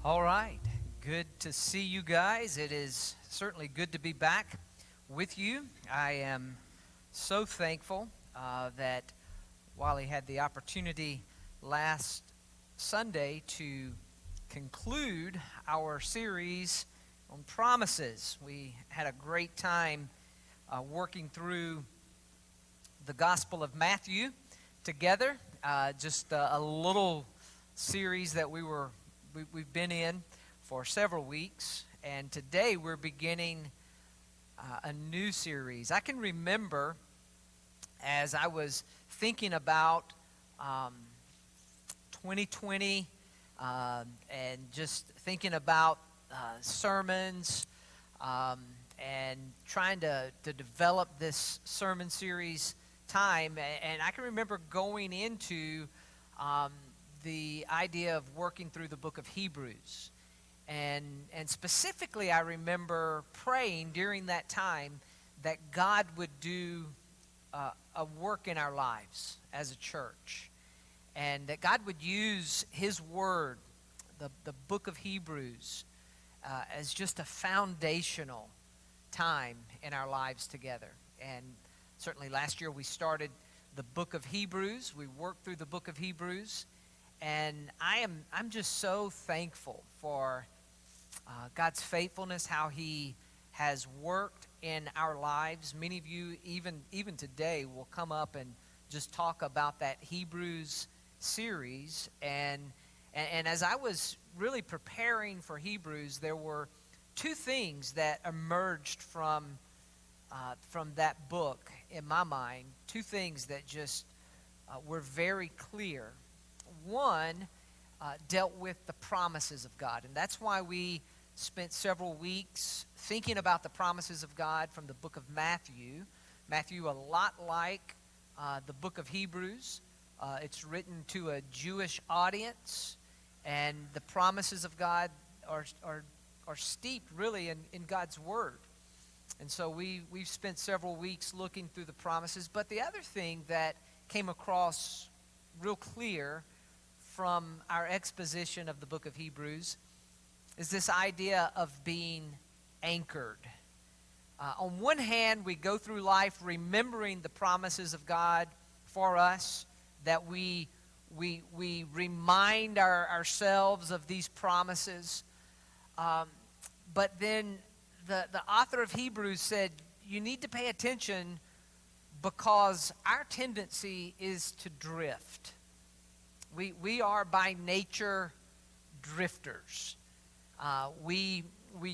All right. Good to see you guys. It is certainly good to be back with you. I am so thankful that Wally had the opportunity last Sunday to conclude our series on promises. We had a great time working through the Gospel of Matthew together. Just a little series that we've been in for several weeks, and today we're beginning a new series. I can remember as I was thinking about 2020 and just thinking about sermons and trying to develop this sermon series time, and I can remember going into the idea of working through the book of Hebrews. And specifically, I remember praying during that time that God would do a work in our lives as a church. And that God would use His Word, the book of Hebrews, as just a foundational time in our lives together. And certainly last year we started the book of Hebrews. We worked through the book of Hebrews. And I'm just so thankful for God's faithfulness, how He has worked in our lives. Many of you, even today, will come up and just talk about that Hebrews series. And as I was really preparing for Hebrews, there were two things that emerged from that book in my mind. Two things that just were very clear. One dealt with the promises of God, and that's why we spent several weeks thinking about the promises of God from the book of Matthew. Matthew, a lot like the book of Hebrews. It's written to a Jewish audience, and the promises of God are steeped really in God's Word. And so we've spent several weeks looking through the promises. But the other thing that came across real clear from our exposition of the book of Hebrews is this idea of being anchored. On one hand, we go through life remembering the promises of God for us, that we remind ourselves of these promises. But then the author of Hebrews said, you need to pay attention because our tendency is to drift. We are by nature drifters. We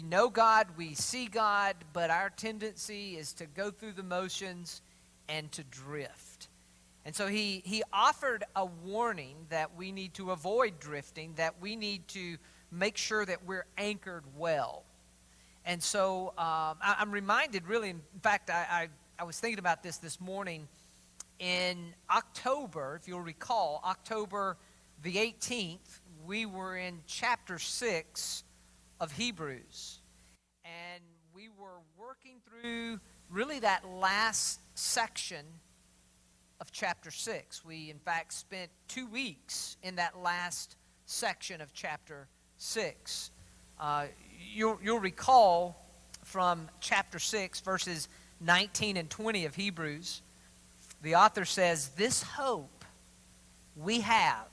know God, we see God, but our tendency is to go through the motions and to drift. And so he offered a warning that we need to avoid drifting, that we need to make sure that we're anchored well. And so I'm reminded, really, in fact, I was thinking about this morning. In October, if you'll recall, October the 18th, we were in chapter 6 of Hebrews. And we were working through really that last section of chapter 6. We, in fact, spent 2 weeks in that last section of chapter 6. You'll recall from chapter 6, verses 19 and 20 of Hebrews, the author says, this hope we have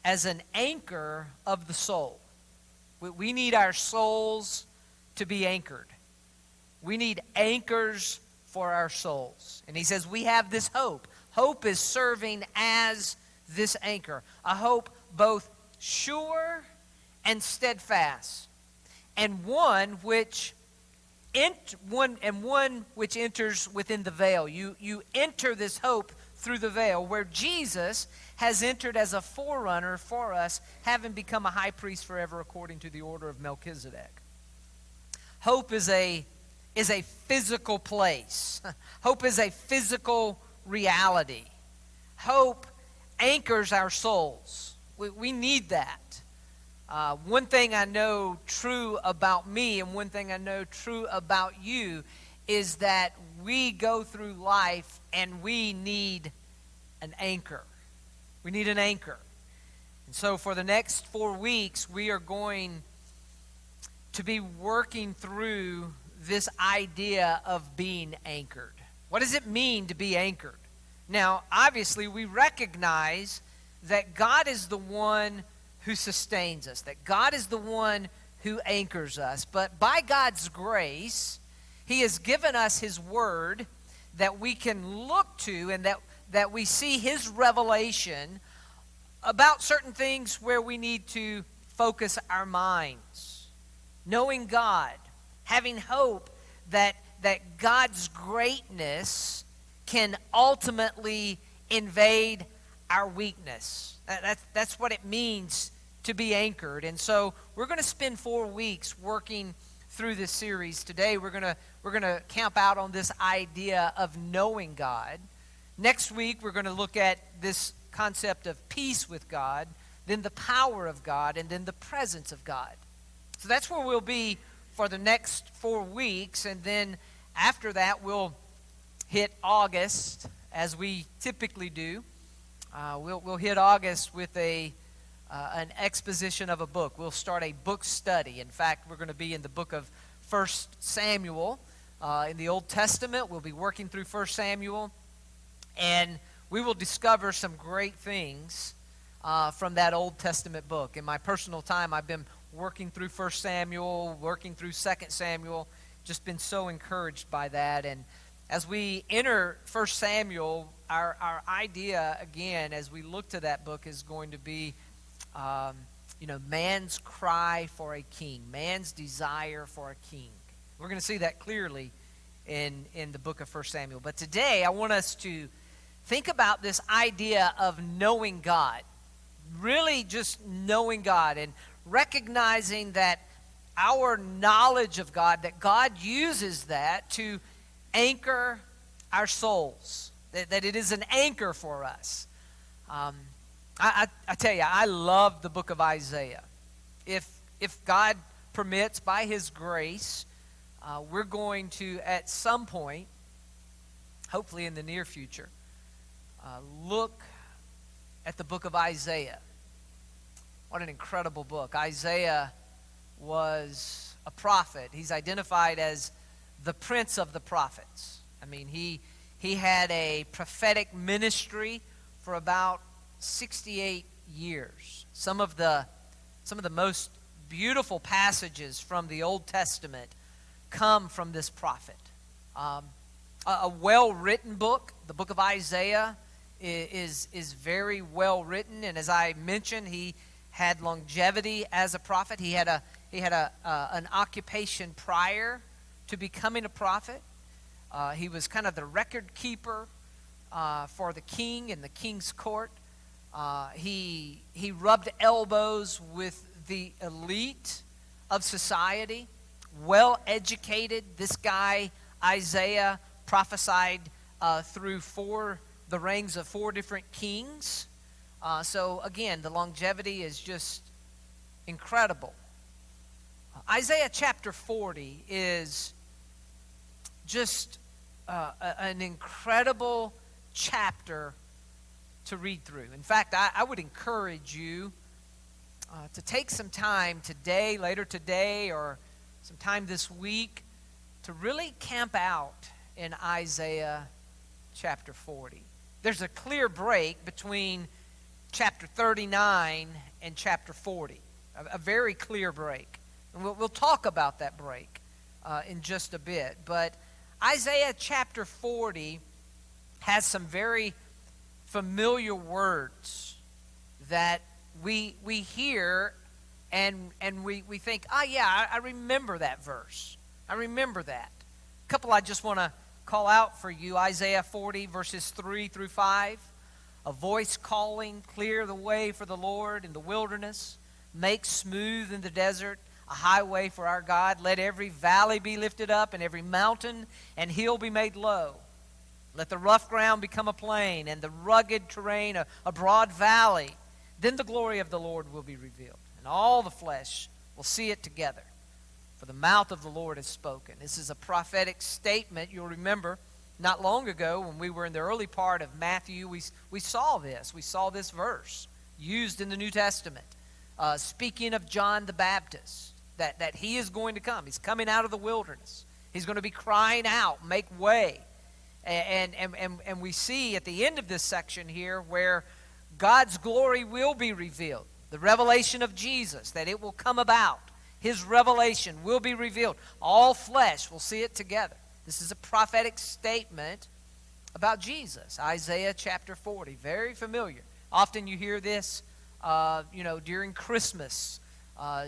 as an anchor of the soul. We need our souls to be anchored. We need anchors for our souls. And he says we have this hope. Hope is serving as this anchor. A hope both sure and steadfast. And one which enters within the veil. You enter this hope through the veil, where Jesus has entered as a forerunner for us, having become a high priest forever according to the order of Melchizedek. Hope is a physical place. Hope is a physical reality. Hope anchors our souls. We need that. One thing I know true about me and one thing I know true about you is that we go through life and we need an anchor. We need an anchor. And so for the next 4 weeks, we are going to be working through this idea of being anchored. What does it mean to be anchored? Now, obviously, we recognize that God is the one who sustains us, that God is the one who anchors us. But by God's grace, He has given us His Word that we can look to, and that we see His revelation about certain things where we need to focus our minds. Knowing God, having hope that God's greatness can ultimately invade our weakness. That's what it means to be anchored. And so we're going to spend 4 weeks working through this series. Today we're going to camp out on this idea of knowing God. Next week we're going to look at this concept of peace with God, then the power of God, and then the presence of God. So that's where we'll be for the next 4 weeks, and then after that we'll hit August, as we typically do. We'll hit August with an exposition of a book. We'll start a book study. In fact, we're going to be in the book of 1 Samuel in the Old Testament. We'll be working through 1 Samuel, and we will discover some great things from that Old Testament book. In my personal time, I've been working through 1 Samuel, working through 2 Samuel, just been so encouraged by that. And as we enter 1 Samuel, our idea, again, as we look to that book, is going to be, man's cry for a king, man's desire for a king. We're going to see that clearly in the book of 1 Samuel. But today, I want us to think about this idea of knowing God, really just knowing God and recognizing that our knowledge of God, that God uses that to anchor our souls, that it is an anchor for us. I tell you, I love the book of Isaiah. If God permits, by His grace, we're going to, at some point, hopefully in the near future, look at the book of Isaiah. What an incredible book. Isaiah was a prophet. He's identified as the prince of the prophets. I mean, he had a prophetic ministry for about 68 years. Some of the most beautiful passages from the Old Testament come from this prophet. A well-written book. The book of Isaiah is very well written, and as I mentioned, he had longevity as a prophet. He had an occupation prior to becoming a prophet. He was kind of the record keeper for the king in the king's court. He rubbed elbows with the elite of society, well educated. This guy, Isaiah, prophesied through the reigns of 4 different kings. So again, the longevity is just incredible. Isaiah chapter 40 is just an incredible chapter to read through. In fact, I would encourage you to take some time today, later today, or some time this week to really camp out in Isaiah chapter 40. There's a clear break between chapter 39 and chapter 40, a very clear break. And we'll talk about that break in just a bit. But Isaiah chapter 40 has some very familiar words that we hear and we think, I remember that verse. I remember that. A couple I just want to call out for you. Isaiah 40 verses 3 through 5. A voice calling, clear the way for the Lord in the wilderness. Make smooth in the desert a highway for our God. Let every valley be lifted up and every mountain and hill be made low. Let the rough ground become a plain and the rugged terrain a broad valley. Then the glory of the Lord will be revealed, and all the flesh will see it together. For the mouth of the Lord has spoken. This is a prophetic statement. You'll remember not long ago when we were in the early part of Matthew, we saw this. We saw this verse used in the New Testament, speaking of John the Baptist, that he is going to come. He's coming out of the wilderness. He's going to be crying out, make way. And we see at the end of this section here where God's glory will be revealed. The revelation of Jesus, that it will come about. His revelation will be revealed. All flesh will see it together. This is a prophetic statement about Jesus. Isaiah chapter 40, very familiar. Often you hear this, during Christmas.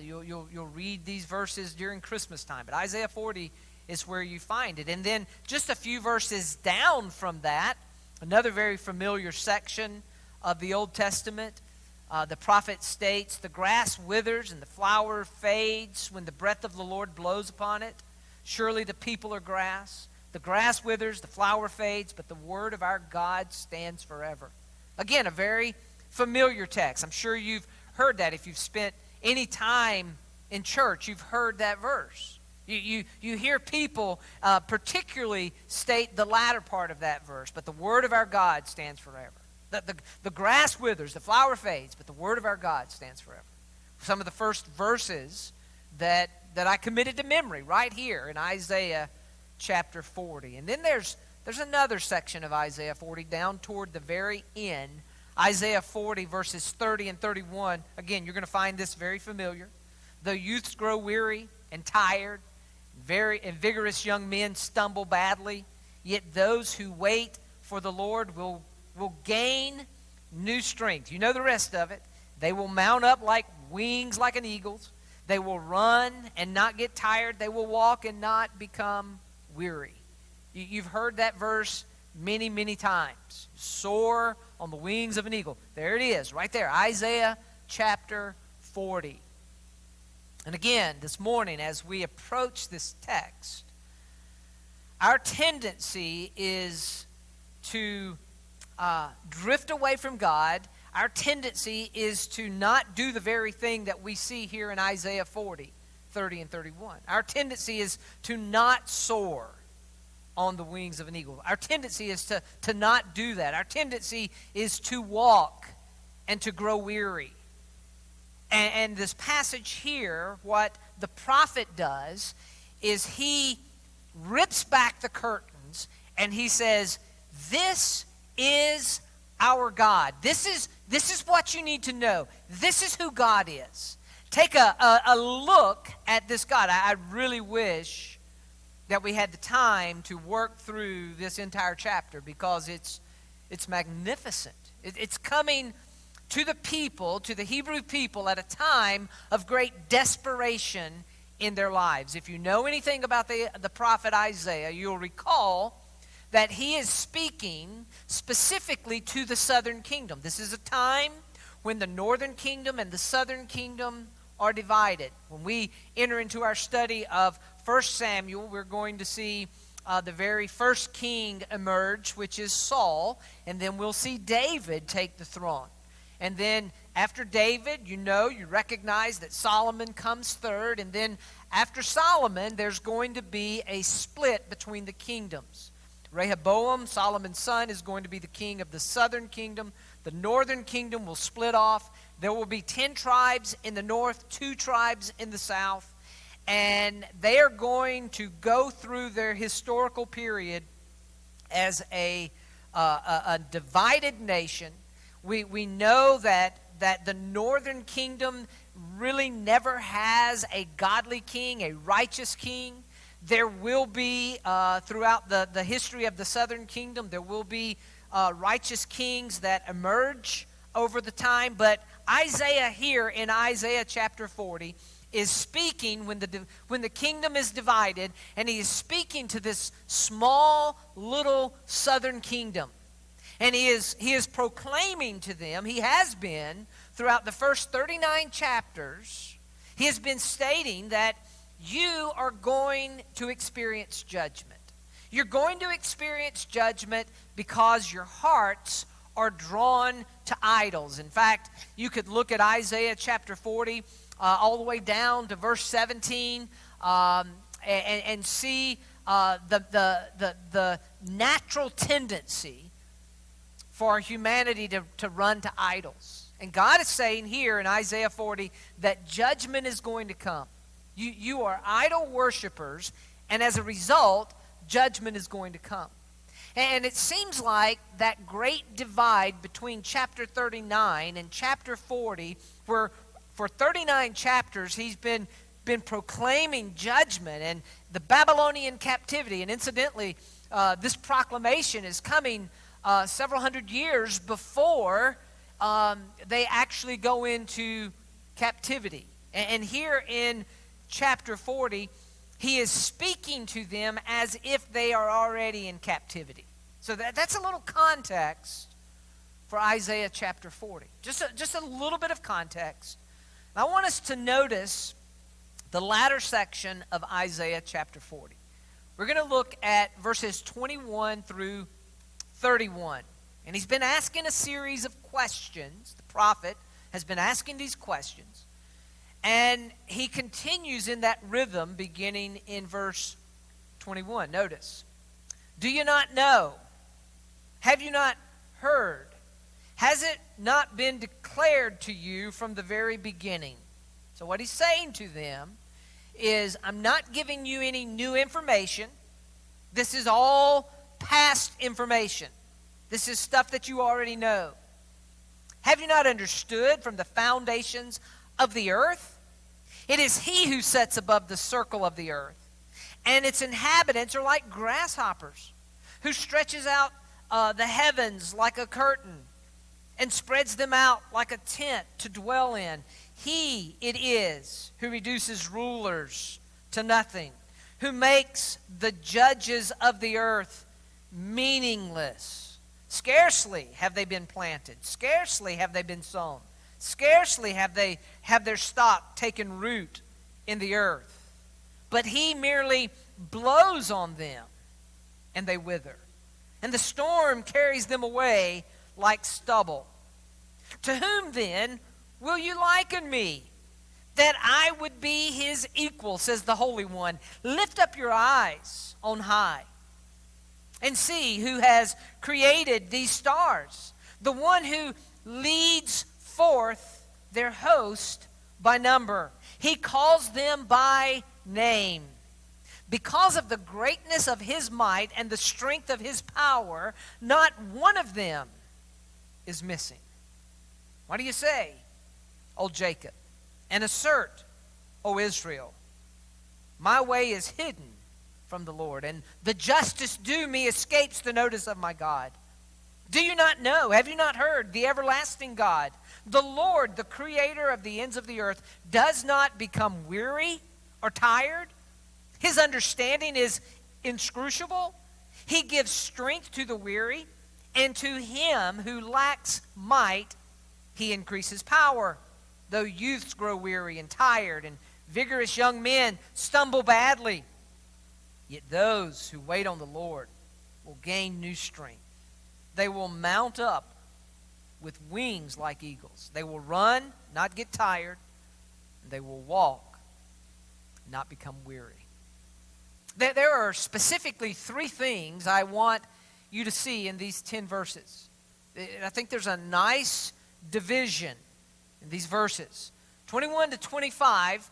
You'll read these verses during Christmas time. But Isaiah 40 is where you find it. And then just a few verses down from that, another very familiar section of the Old Testament, the prophet states, "The grass withers and the flower fades when the breath of the Lord blows upon it. Surely the people are grass. The grass withers, the flower fades, but the word of our God stands forever." Again, a very familiar text. I'm sure you've heard that. If you've spent any time in church, you've heard that verse. You hear people particularly state the latter part of that verse, but the word of our God stands forever. The grass withers, the flower fades, but the word of our God stands forever. Some of the first verses that I committed to memory right here in Isaiah chapter 40. And then there's another section of Isaiah 40 down toward the very end. Isaiah 40 verses 30 and 31. Again, you're going to find this very familiar. "Though youths grow weary and tired, and vigorous young men stumble badly, yet those who wait for the Lord will gain new strength." You know the rest of it. "They will mount up like wings like an eagle's. They will run and not get tired. They will walk and not become weary." You've heard that verse many, many times. Soar on the wings of an eagle. There it is, right there. Isaiah chapter 40. And again, this morning, as we approach this text, our tendency is to drift away from God. Our tendency is to not do the very thing that we see here in Isaiah 40, 30 and 31. Our tendency is to not soar on the wings of an eagle. Our tendency is to not do that. Our tendency is to walk and to grow weary. And this passage here, what the prophet does is he rips back the curtains and he says, "This is our God. This is what you need to know. This is who God is." Take a look at this God. I really wish that we had the time to work through this entire chapter because it's magnificent. It's coming to the people, to the Hebrew people, at a time of great desperation in their lives. If you know anything about the prophet Isaiah, you'll recall that he is speaking specifically to the southern kingdom. This is a time when the northern kingdom and the southern kingdom are divided. When we enter into our study of 1 Samuel, we're going to see the very first king emerge, which is Saul, and then we'll see David take the throne. And then after David, you recognize that Solomon comes third. And then after Solomon, there's going to be a split between the kingdoms. Rehoboam, Solomon's son, is going to be the king of the southern kingdom. The northern kingdom will split off. There will be 10 tribes in the north, 2 tribes in the south. And they are going to go through their historical period as a divided nation. We know that the northern kingdom really never has a godly king, a righteous king. There will be, throughout the history of the southern kingdom, there will be righteous kings that emerge over the time. But Isaiah here in Isaiah chapter 40 is speaking when the kingdom is divided, and he is speaking to this small little southern kingdom. And he is proclaiming to them, he has been, throughout the first 39 chapters, he has been stating that you are going to experience judgment. You're going to experience judgment because your hearts are drawn to idols. In fact, you could look at Isaiah chapter 40 all the way down to verse 17 and see the natural tendency for humanity to run to idols. And God is saying here in Isaiah 40 that judgment is going to come. You are idol worshipers, and as a result, judgment is going to come. And it seems like that great divide between chapter 39 and chapter 40, where for 39 chapters he's been proclaiming judgment and the Babylonian captivity. And incidentally, this proclamation is coming several hundred years before they actually go into captivity. And here in chapter 40, he is speaking to them as if they are already in captivity. So that's a little context for Isaiah chapter 40. Just a little bit of context. I want us to notice the latter section of Isaiah chapter 40. We're going to look at verses 21 through 31. And he's been asking a series of questions. The prophet has been asking these questions. And he continues in that rhythm beginning in verse 21. Notice, do you not know? Have you not heard? Has it not been declared to you from the very beginning? So what he's saying to them is, I'm not giving you any new information. This is all past information. This is stuff that you already know. Have you not understood from the foundations of the earth? It is he who sits above the circle of the earth, and its inhabitants are like grasshoppers, who stretches out the heavens like a curtain and spreads them out like a tent to dwell in. He it is who reduces rulers to nothing, who makes the judges of the earth meaningless. Scarcely have they been planted, scarcely have they been sown. Scarcely have their stock taken root in the earth. But he merely blows on them, and they wither. And the storm carries them away like stubble. To whom then will you liken me, that I would be his equal, says the Holy One? Lift up your eyes on high, and see who has created these stars, the one who leads forth their host by number. He calls them by name. Because of the greatness of his might and the strength of his power, not one of them is missing. What do you say, O Jacob? And assert, O Israel, my way is hidden from the Lord, and the justice due me escapes the notice of my God. Do you not know? Have you not heard? The everlasting God, the Lord, the creator of the ends of the earth, does not become weary or tired. His understanding is inscrutable. He gives strength to the weary, and to him who lacks might, he increases power. Though youths grow weary and tired, and vigorous young men stumble badly, yet those who wait on the Lord will gain new strength. They will mount up with wings like eagles. They will run, not get tired. And they will walk, not become weary. There are specifically three things I want you to see in these 10 verses. I think there's a nice division in these verses. 21 to 25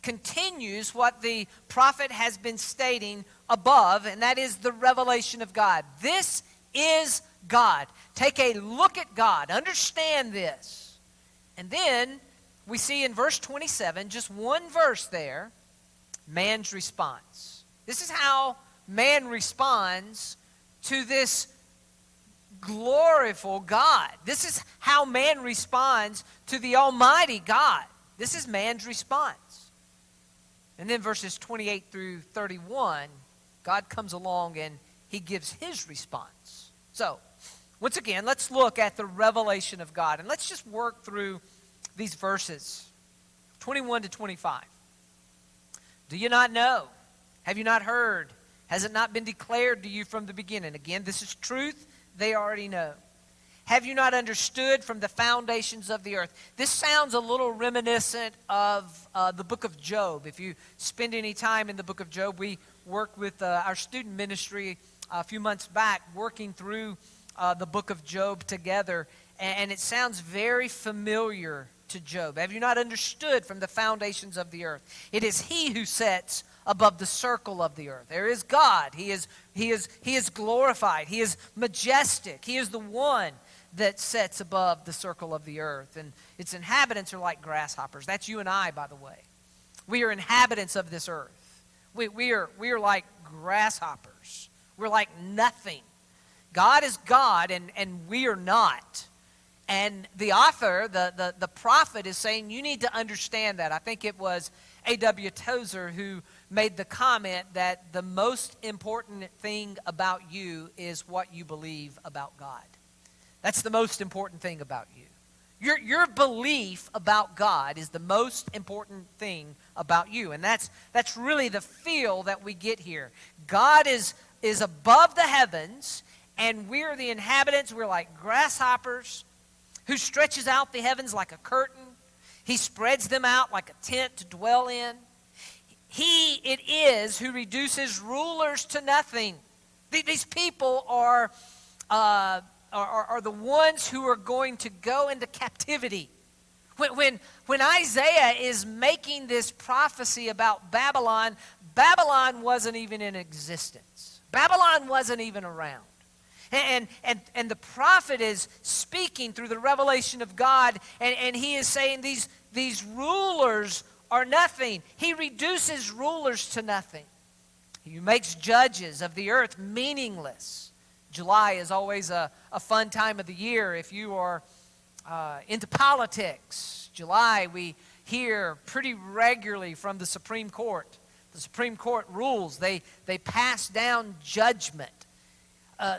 continues what the prophet has been stating above, and that is the revelation of God. This is God. Take a look at God. Understand this. And then we see in verse 27, just one verse there, man's response. This is how man responds to this gloriful God. This is how man responds to the Almighty God. This is man's response. And then verses 28 through 31, God comes along and he gives his response. So, once again, let's look at the revelation of God. And let's just work through these verses, 21 to 25. Do you not know? Have you not heard? Has it not been declared to you from the beginning? Again, this is truth they already know. Have you not understood from the foundations of the earth? This sounds a little reminiscent of the book of Job. If you spend any time in the book of Job, we worked with our student ministry a few months back working through the book of Job together. and it sounds very familiar to Job. Have you not understood from the foundations of the earth? It is he who sets above the circle of the earth. There is God. He is glorified. He is majestic. He is the one that sets above the circle of the earth. And its inhabitants are like grasshoppers. That's you and I, by the way. We are inhabitants of this earth. We are like grasshoppers. We're like nothing. God is God, and we are not. And the author, the prophet, is saying you need to understand that. I think it was A.W. Tozer who made the comment that the most important thing about you is what you believe about God. That's the most important thing about you. Your belief about God is the most important thing about you. And that's really the feel that we get here. God is above the heavens, and we're the inhabitants. We're like grasshoppers, who stretches out the heavens like a curtain. He spreads them out like a tent to dwell in. He it is who reduces rulers to nothing. These people are the ones who are going to go into captivity. When Isaiah is making this prophecy about Babylon, Babylon wasn't even in existence. Babylon wasn't even around. And the prophet is speaking through the revelation of God, and he is saying these rulers are nothing. He reduces rulers to nothing. He makes judges of the earth meaningless. July is always a fun time of the year if you are into politics. July, we hear pretty regularly from the Supreme Court. The Supreme Court rules. They pass down judgment.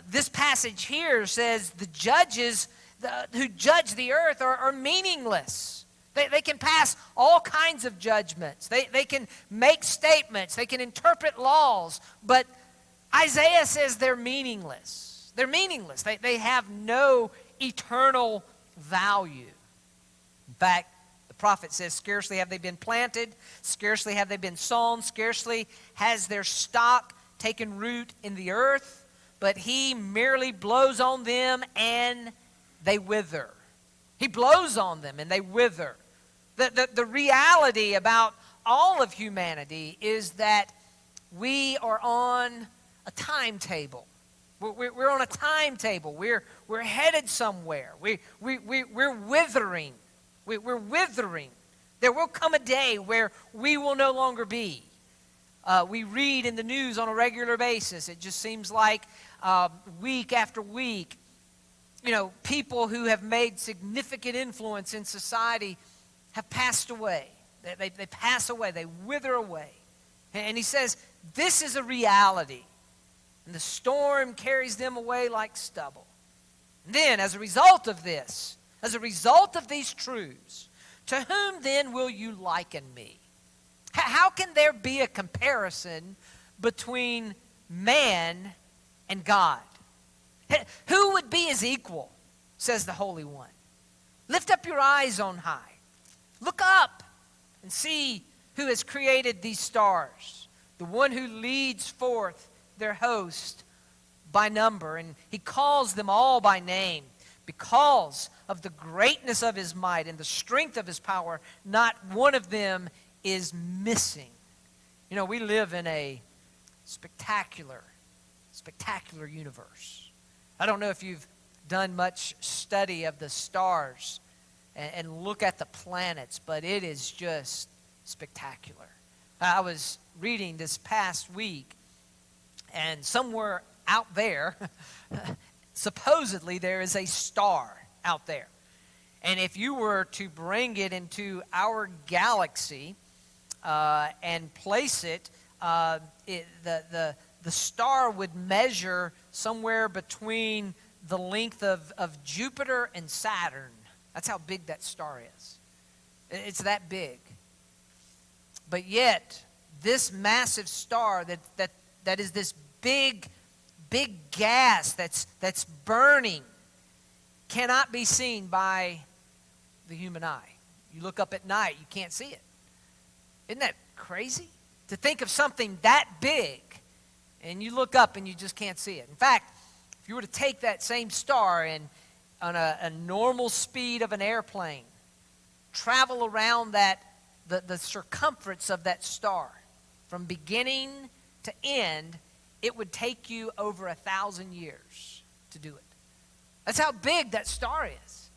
This passage here says the judges who judge the earth are meaningless. They can pass all kinds of judgments. They can make statements. They can interpret laws. But Isaiah says they're meaningless. They're meaningless. They have no eternal value. In fact, the prophet says, scarcely have they been planted, scarcely have they been sown, scarcely has their stock taken root in the earth, but he merely blows on them and they wither. He blows on them and they wither. The reality about all of humanity is that we are on a timetable. We're on a timetable. We're headed somewhere. We're withering. We're withering. There will come a day where we will no longer be. We read in the news on a regular basis. It just seems like week after week, people who have made significant influence in society have passed away. They pass away. They wither away. And he says, this is a reality. And the storm carries them away like stubble. And then, as a result of this, as a result of these truths, to whom then will you liken me? How can there be a comparison between man and God? Who would be his equal, says the Holy One. Lift up your eyes on high. Look up and see who has created these stars, the one who leads forth their host by number, and he calls them all by name. Because of the greatness of his might and the strength of his power, not one of them is missing. We live in a spectacular universe. I don't know if you've done much study of the stars and look at the planets, but it is just spectacular. I was reading this past week, and somewhere out there, supposedly there is a star out there. And if you were to bring it into our galaxy and place it, the star would measure somewhere between the length of Jupiter and Saturn. That's how big that star is. It's that big. But yet, this massive star that is this big gas that's burning cannot be seen by the human eye. You look up at night, you can't see it. Isn't that crazy? To think of something that big and you look up and you just can't see it. In fact, if you were to take that same star and a normal speed of an airplane, travel around the circumference of that star, from beginning to end, it would take you over 1,000 years to do it. That's how big that star is.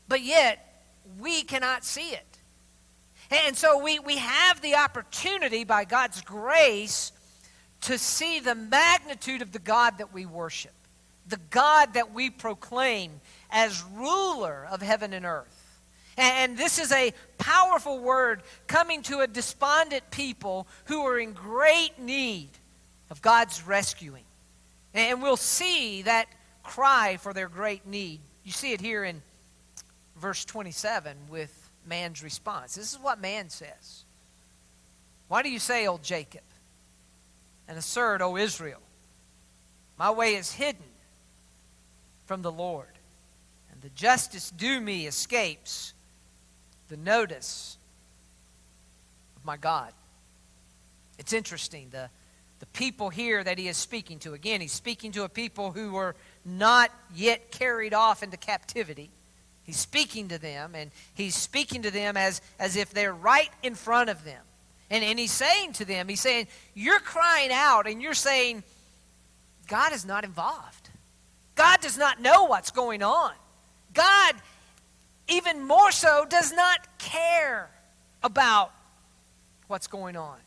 But yet, we cannot see it. And so we have the opportunity by God's grace to see the magnitude of the God that we worship, the God that we proclaim as ruler of heaven and earth. And this is a powerful word coming to a despondent people who are in great need of God's rescuing. And we'll see that cry for their great need. You see it here in verse 27 with man's response. This is what man says. Why do you say, O Jacob, and assert, O Israel, my way is hidden from the Lord, and the justice due me escapes the notice of my God. It's interesting, the people here that he is speaking to. Again, he's speaking to a people who were not yet carried off into captivity. He's speaking to them, and he's speaking to them as if they're right in front of them. And he's saying to them, you're crying out, and you're saying, God is not involved. God does not know what's going on. God, even more so, does not care about what's going on.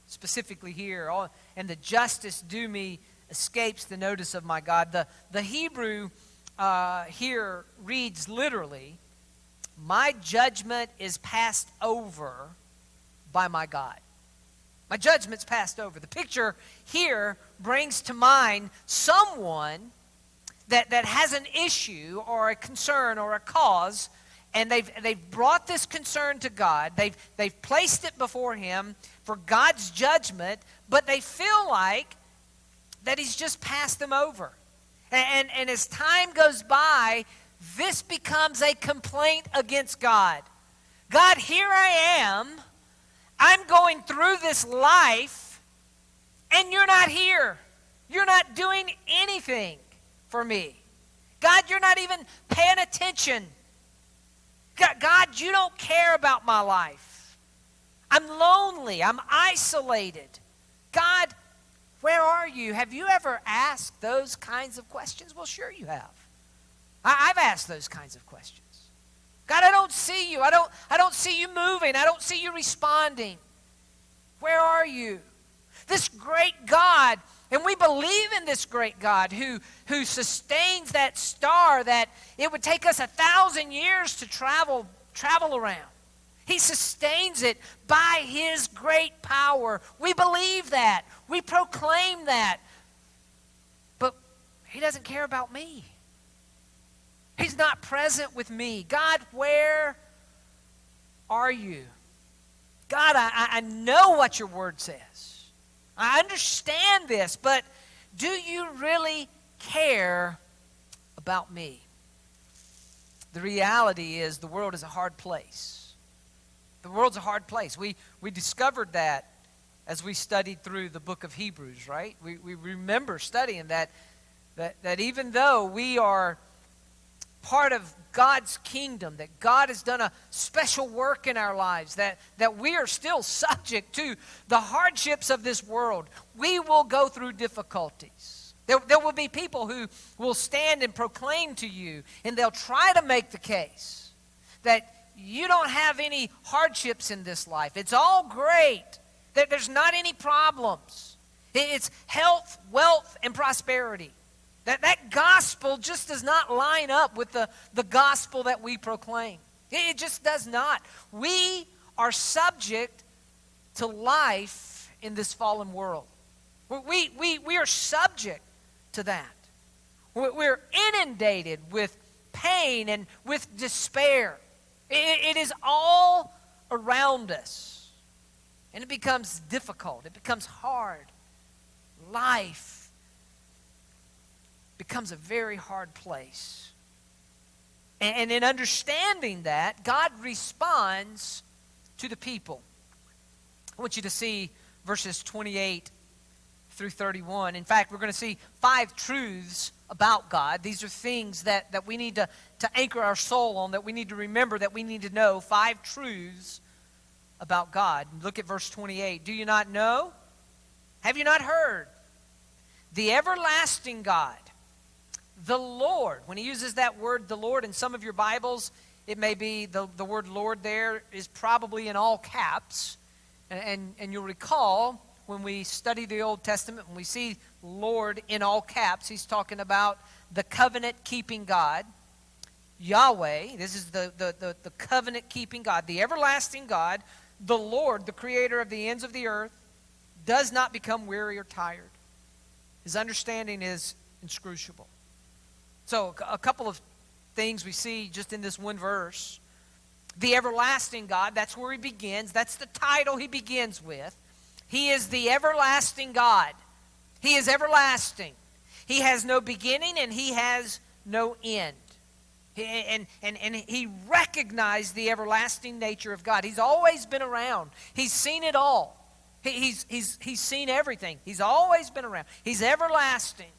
Specifically here, and the justice due me escapes the notice of my God. The Hebrew here reads literally, my judgment is passed over by my God. My judgment's passed over. The picture here brings to mind someone that has an issue or a concern or a cause, and they've brought this concern to God. They've placed it before him for God's judgment, but they feel like that he's just passed them over. And as time goes by, this becomes a complaint against God. God, here I am. I'm going through this life, and you're not here. You're not doing anything for me. God, you're not even paying attention. God, you don't care about my life. I'm lonely. I'm isolated. God, where are you? Have you ever asked those kinds of questions? Well, sure you have. I've asked those kinds of questions. God, I don't see you. I don't see you moving. I don't see you responding. Where are you? This great God, and we believe in this great God who sustains that star that it would take us 1,000 years to travel around. He sustains it by his great power. We believe that. We proclaim that. But he doesn't care about me. He's not present with me. God, where are you? God, I know what your word says. I understand this, but do you really care about me? The reality is the world is a hard place. The world's a hard place. We discovered that as we studied through the book of Hebrews, right? We remember studying that even though we are part of God's kingdom, that God has done a special work in our lives, that we are still subject to the hardships of this world. We will go through difficulties. There will be people who will stand and proclaim to you, and they'll try to make the case that you don't have any hardships in this life. It's all great. That there's not any problems. It's health, wealth, and prosperity. That gospel just does not line up with the gospel that we proclaim. It just does not. We are subject to life in this fallen world. We are subject to that. We're inundated with pain and with despair. It is all around us. And it becomes difficult. It becomes hard. Life becomes a very hard place. And in understanding that, God responds to the people. I want you to see verses 28 through 31. In fact, we're going to see 5 truths about God. These are things that we need to anchor our soul on, that we need to remember, that we need to know. 5 truths about God. Look at verse 28. Do you not know? Have you not heard? The everlasting God, the Lord. When he uses that word, the Lord, in some of your Bibles, it may be the word Lord there is probably in all caps. And you'll recall when we study the Old Testament, when we see Lord in all caps, he's talking about the covenant-keeping God. Yahweh, this is the covenant-keeping God, the everlasting God, the Lord, the creator of the ends of the earth, does not become weary or tired. His understanding is inscrutable. So a couple of things we see just in this one verse. The everlasting God, that's where he begins. That's the title he begins with. He is the everlasting God. He is everlasting. He has no beginning and he has no end. And he recognized the everlasting nature of God. He's always been around. He's seen it all. He's seen everything. He's always been around. He's everlasting.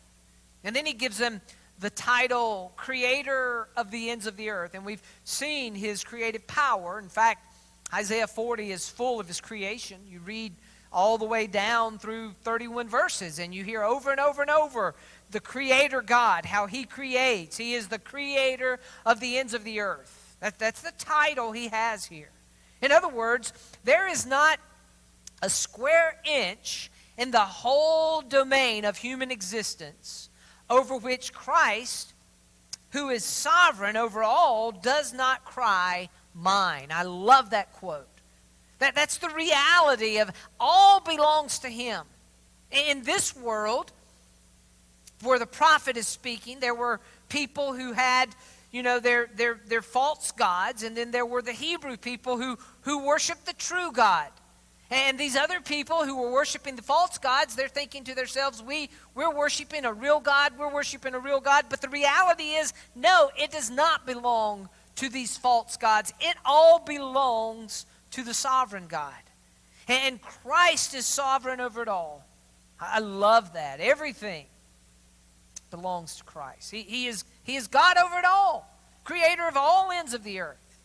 And then he gives them the title creator of the ends of the earth. And we've seen his creative power. In fact, Isaiah 40 is full of his creation. You read all the way down through 31 verses, and you hear over and over and over the creator God, how he creates. He is the creator of the ends of the earth. That's the title he has here. In other words, there is not a square inch in the whole domain of human existence over which Christ, who is sovereign over all, does not cry, mine. I love that quote. That's the reality of all belongs to him. In this world, where the prophet is speaking, there were people who had, their false gods, and then there were the Hebrew people who worshiped the true God. And these other people who were worshiping the false gods, they're thinking to themselves, we're worshiping a real God, But the reality is, no, it does not belong to these false gods. It all belongs to the sovereign God. And Christ is sovereign over it all. I love that. Everything belongs to Christ. He is God over it all, creator of all ends of the earth.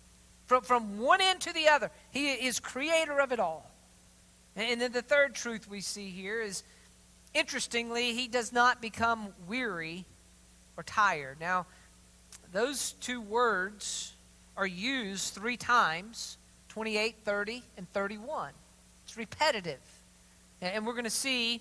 From one end to the other, he is creator of it all. And then the third truth we see here is, interestingly, he does not become weary or tired. Now, those 2 words are used 3 times, 28, 30, and 31. It's repetitive. And we're going to see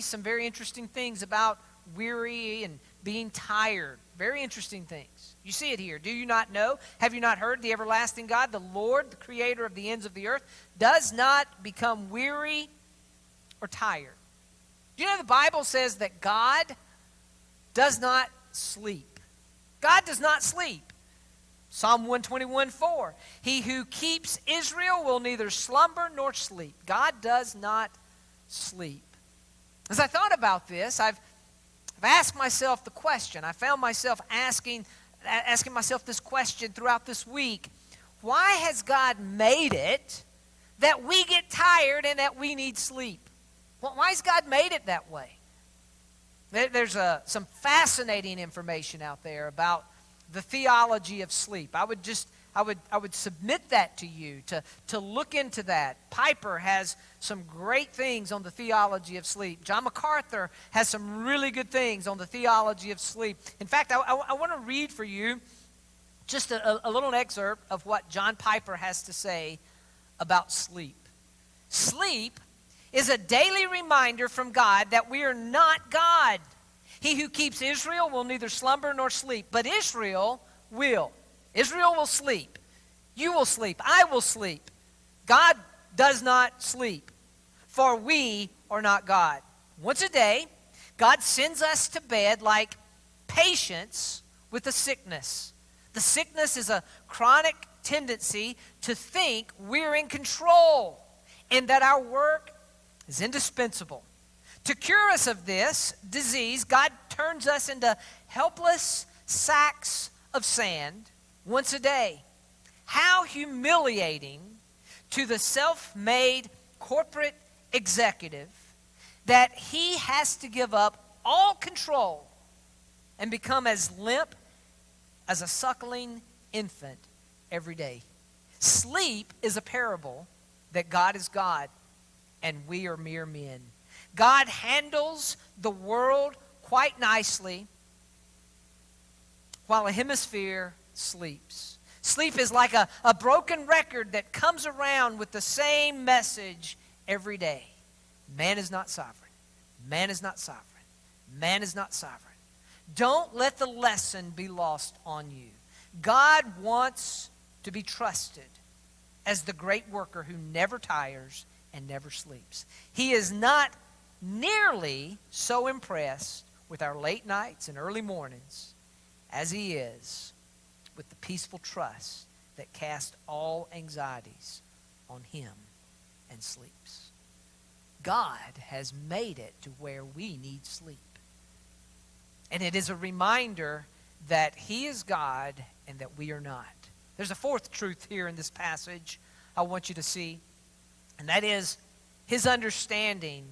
some very interesting things about weary and being tired. Very interesting things. You see it here. Do you not know? Have you not heard? The everlasting God, the Lord, the creator of the ends of the earth, does not become weary or tired. Do you know the Bible says that God does not sleep? God does not sleep. Psalm 121:4. He who keeps Israel will neither slumber nor sleep. God does not sleep. As I thought about this, I've asked myself the question. I found myself asking myself this question throughout this week. Why has God made it that we get tired and that we need sleep? Well, why has God made it that way? There's some fascinating information out there about the theology of sleep. I would submit that to you to look into that. Piper has some great things on the theology of sleep. John MacArthur has some really good things on the theology of sleep. In fact, I want to read for you just a little excerpt of what John Piper has to say about sleep. Sleep is a daily reminder from God that we are not God. He who keeps Israel will neither slumber nor sleep, but Israel will. Israel will sleep. You will sleep. I will sleep. God does not sleep, for we are not God. Once a day, God sends us to bed like patients with a sickness. The sickness is a chronic tendency to think we're in control and that our work is indispensable. To cure us of this disease, God turns us into helpless sacks of sand once a day. How humiliating to the self-made corporate executive that he has to give up all control and become as limp as a suckling infant every day. Sleep is a parable that God is God and we are mere men. God handles the world quite nicely while a hemisphere sleeps. Sleep is like a broken record that comes around with the same message every day. Man is not sovereign. Man is not sovereign. Man is not sovereign. Don't let the lesson be lost on you. God wants to be trusted as the great worker who never tires and never sleeps. He is not nearly so impressed with our late nights and early mornings as he is with the peaceful trust that casts all anxieties on him and sleeps. God has made it to where we need sleep. And it is a reminder that he is God and that we are not. There's a fourth truth here in this passage I want you to see, and that is his understanding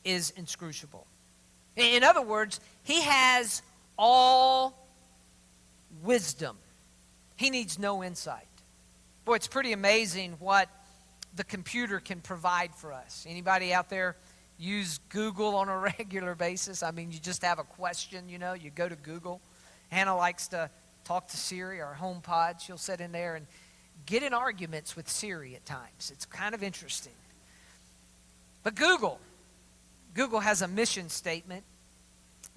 is inscrutable. In other words, he has all wisdom. He needs no insight. Boy, it's pretty amazing what the computer can provide for us. Anybody out there use Google on a regular basis? I mean, you just have a question, you go to Google. Hannah likes to talk to Siri, our HomePod. She'll sit in there and get in arguments with Siri at times. It's kind of interesting. But Google has a mission statement.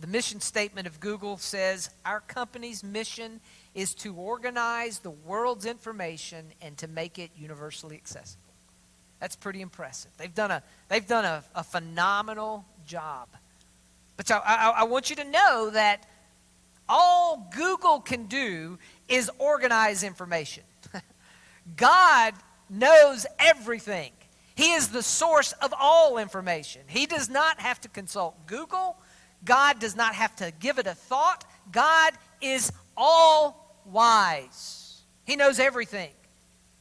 The mission statement of Google says, our company's mission is to organize the world's information and to make it universally accessible. That's pretty impressive. They've done a phenomenal job. But so I want you to know that all Google can do is organize information. God knows everything. He is the source of all information. He does not have to consult Google. God does not have to give it a thought. God is all wise. He knows everything.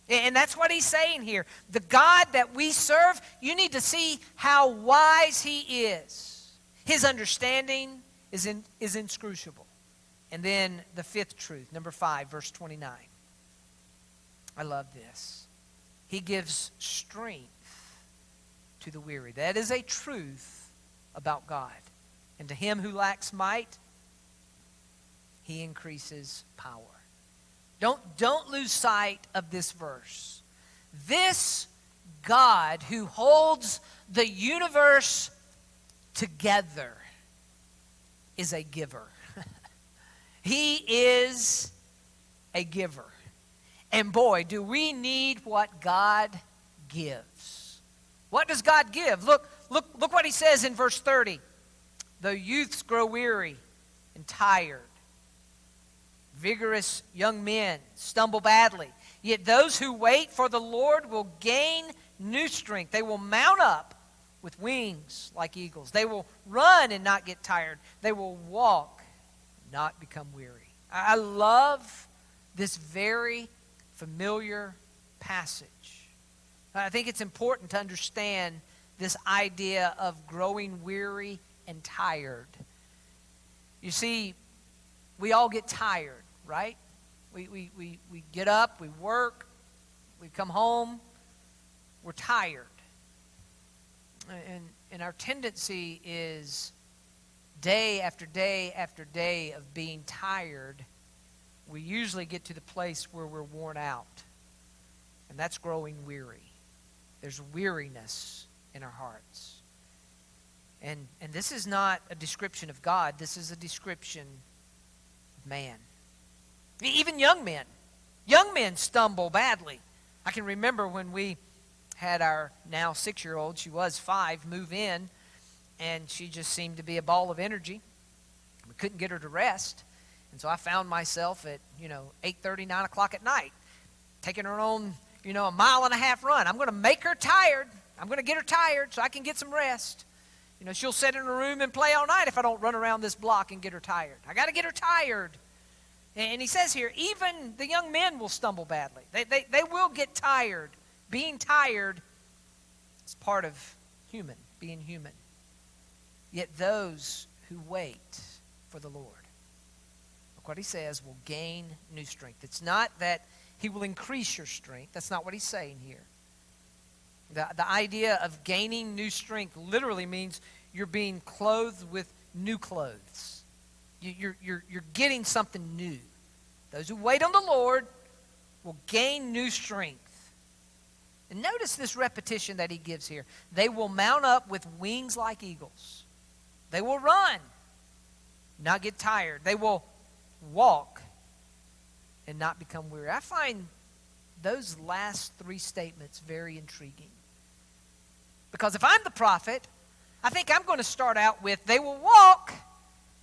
And that's what he's saying here. The God that we serve, you need to see how wise he is. His understanding is inscrutable. And then the fifth truth, number 5, verse 29. I love this. He gives strength to the weary. That is a truth about God. And to him who lacks might, he increases power. Don't lose sight of this verse. This God who holds the universe together is a giver. He is a giver. And boy, do we need what God gives. What does God give? Look what he says in verse 30. The youths grow weary and tired. Vigorous young men stumble badly. Yet those who wait for the Lord will gain new strength. They will mount up with wings like eagles. They will run and not get tired. They will walk, not become weary. I love this very familiar passage. I think it's important to understand this idea of growing weary and tired. You see, we all get tired, right? We get up, we work, we come home, we're tired. And our tendency is day after day after day of being tired, we usually get to the place where we're worn out. And that's growing weary. There's weariness in our hearts. And this is not a description of God. This is a description of man. Even young men. Young men stumble badly. I can remember when we had our now 6-year-old, she was 5, move in, and she just seemed to be a ball of energy. We couldn't get her to rest. And so I found myself at, 8:30, 9 o'clock at night, taking her on, a 1.5-mile run. I'm going to make her tired. I'm going to get her tired so I can get some rest. She'll sit in her room and play all night if I don't run around this block and get her tired. I got to get her tired. And he says here, even the young men will stumble badly. They will get tired. Being tired is part of human being human. Yet those who wait for the Lord, look what he says, will gain new strength. It's not that he will increase your strength. That's not what he's saying here. The idea of gaining new strength literally means you're being clothed with new clothes. You're getting something new. Those who wait on the Lord will gain new strength. And notice this repetition that he gives here. They will mount up with wings like eagles. They will run, not get tired. They will walk and not become weary. I find those last three statements very intriguing. Because if I'm the prophet, I think I'm going to start out with, they will walk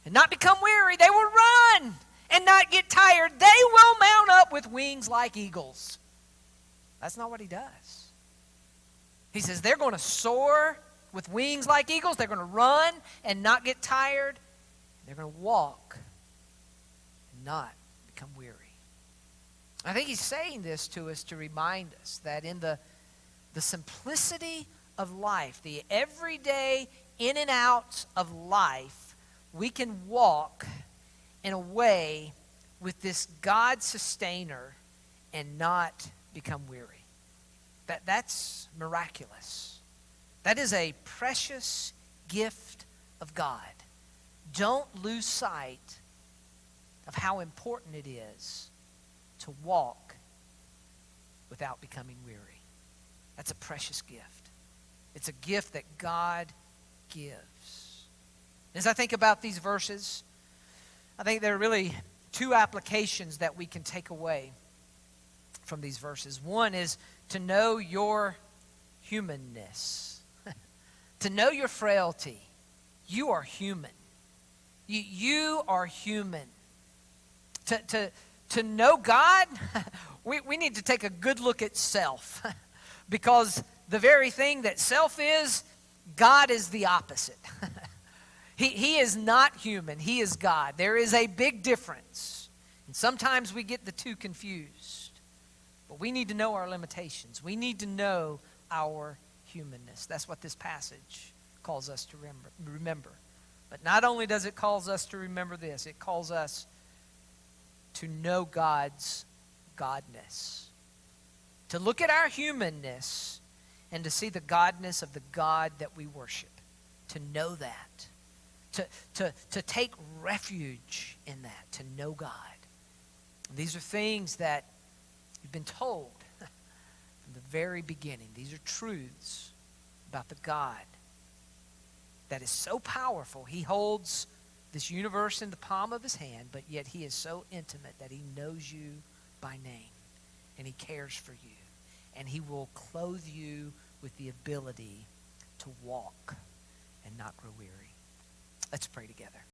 and not become weary. They will run and not get tired. They will mount up with wings like eagles. That's not what he does. He says they're going to soar with wings like eagles. They're going to run and not get tired. They're going to walk and not become weary. I think he's saying this to us to remind us that in the simplicity of life, the everyday in and out of life, we can walk in a way with this God sustainer and not become weary. That's miraculous. That is a precious gift of God. Don't lose sight of how important it is to walk without becoming weary. That's a precious gift. It's a gift that God gives. As I think about these verses, I think there are really two applications that we can take away from these verses. One is to know your humanness, to know your frailty. You are human. You are human. To know God, we need to take a good look at self because the very thing that self is, God is the opposite. He is not human. He is God. There is a big difference. And sometimes we get the two confused. But we need to know our limitations. We need to know our humanness. That's what this passage calls us to remember. But not only does it cause us to remember this, it calls us to know God's godness. To look at our humanness and to see the godness of the God that we worship. To know that. To take refuge in that. To know God. These are things that you've been told from the very beginning. These are truths about the God that is so powerful. He holds this universe in the palm of his hand, but yet he is so intimate that he knows you by name, and he cares for you, and he will clothe you with the ability to walk and not grow weary. Let's pray together.